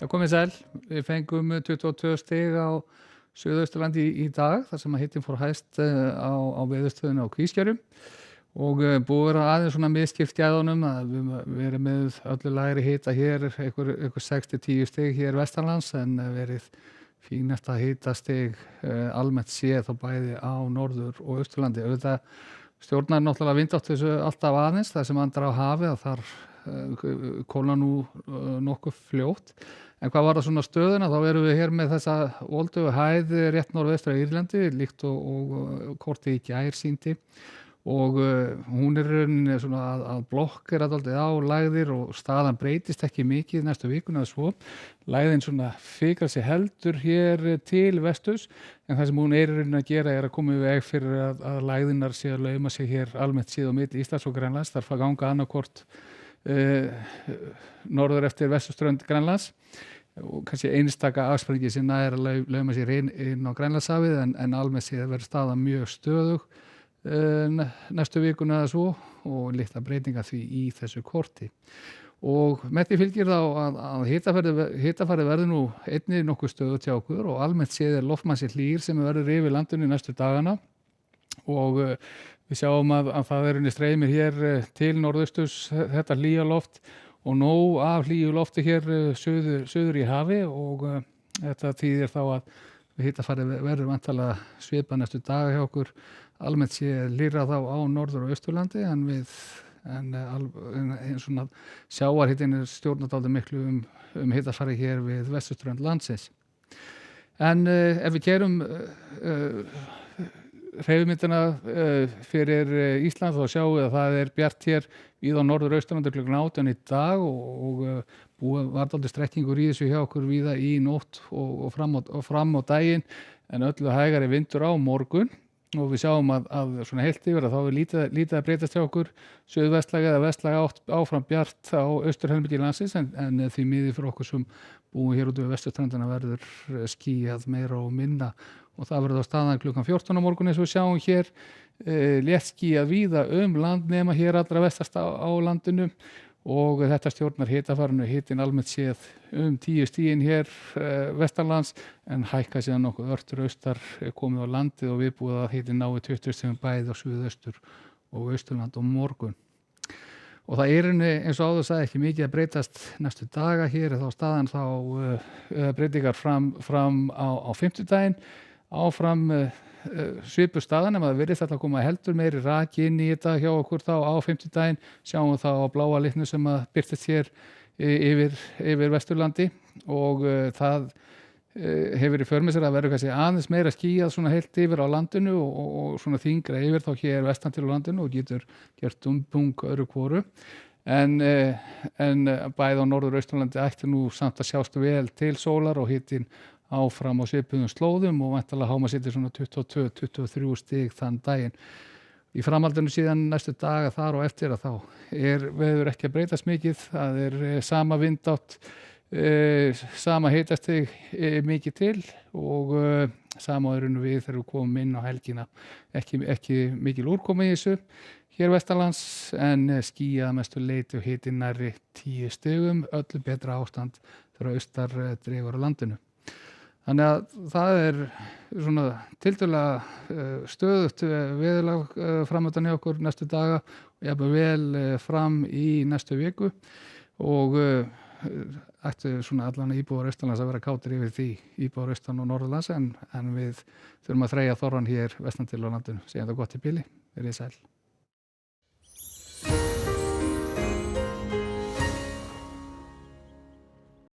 Já, komið sæl. Við fengum 22 stig á Suðausturlandi í dag, þar sem að hitinn fór hæst á veðurstöðinu á Kvískerjum og búið að vera aðeins svona misskipt gæðunum að við erum með öllu lægri hita hér, einhver 6-10 stig hér vestanlands en verið fínasta hitastig almennt séð þá bæði á Norður- og Austurlandi. Auðvitað stjórnar náttúrulega vindátt þessu alltaf aðeins, það sem andar á hafi að þar kólna nú nokkuð fljótt. En hvað var það svona stöðuna, þá erum við hér með þessa voldugu hæð rétt norðvestra Írlandi, líkt og kortið í gær sýndi og hún rauninni svona að blokkera dálítið á lægðir og staðan breytist ekki mikið næstu vikuna eða svo. Lægðin svona fikrar sig heldur hér til vesturs en það sem hún rauninni að gera að koma í veg fyrir að lægðinar sé að lauma sig hér almennt síð á milli Íslands og Grænlands. Þarf að ganga annarkvort norður eftir vesturströnd Grænlands og kannski einstaka afsprengi sem nær að lauma sér inn á Grænlandshafið en almennt séð verður staðan mjög stöðug næstu vikuna eða svo og litla breytinga því í þessu korti. Og með því fylgir þá að hitafarið verður nú einnig nokkuð stöðugt hjá okkur og almennt séð loftmassi hlýr sem verður yfir landinu næstu dagana og við sjáum að það streymir hér til norðausturs þetta hlýja loft og nóg af hlýju lofti hér suður í hafi og þetta þýðir þá að hitafarið verður væntanlega svipað næstu daga hjá okkur. Almennt sé hlýrra þá á Norður- og Austurlandi en svona sjávarhitinn stjórnar dálítið miklu hitafarið hér við vesturströnd landsins. En ef við gerum hreyfimyndina fyrir Ísland þá sjáum við að það bjart hér víða á Norður- og Austurlandi klukkan 18 í dag og var dálítið strekkingur í þessu hjá okkur víða í nótt og fram á daginn en öllu hægari vindur á morgun og við sjáum að svona heilt yfir að þá lítið að breytast hjá okkur suðvestlæg eða vestlæg áfram bjart á austurhelmingi landsins en því miður fyrir okkur sem búum hér út við vesturströndina verður skýjað meira og minna og það verður á staðan klukkan 14 á morgun eins og við sjáum hér létt skýjað víða land nema hér allra vestast á landinu og þetta stjórnar hitafarinu hitinn almennt séð 10 stigin hér vestanlands en hækka síðan nokkuð örtur austar komið á landið og viðbúið að hitinn nái 20 stigum bæði á suðaustur og austurland og morgun. Og það eins og áður sagði ekki mikið að breytast næstu daga hér þá staðan þá breytingar fram á fimmtudaginn áfram svipuð staðan ef það virðist alltaf að koma heldur meiri raki inn í þetta hjá okkur þá á fimmtudaginn sjáum þá á bláa litnu sem að birtist hér yfir Vesturlandi og það hefur í för með sér að verður kannski aðeins meira skýjað svona heilt yfir á landinu og svona þyngra yfir þá hér vestan til á landinu og getur gert dumbung öðru hvoru en bæði á Norður- og Austurlandi ætti nú samt að sjást vel til sólar og hitinn áfram á svipuðum slóðum og væntanlega hámarksiti svona 22-23 stig þann daginn. Í framhaldinu síðan næstu daga þar og eftir að þá veður ekki að breytast mikið, það sama vindátt, sama hitastig mikið til og sama við þegar við komum inn á helgina. Ekki mikil úrkoma í þessu hér vestanlands en skýjað mestu leyti og hitinn nærri 10 stigum, öllu betra ástand þegar austar dregur á landinu. Þannig að það svona tiltölulega stöðugt veðurlag framöndan hjá okkur næstu daga og jafnvel vel fram í næstu viku og ættu svona allan íbúar austanlands að vera kátir yfir því íbúar austan og norðurlands en við þurfum að þreyja þorran hér vestan til á landinu. Segjum það gott í bili, verið sæl.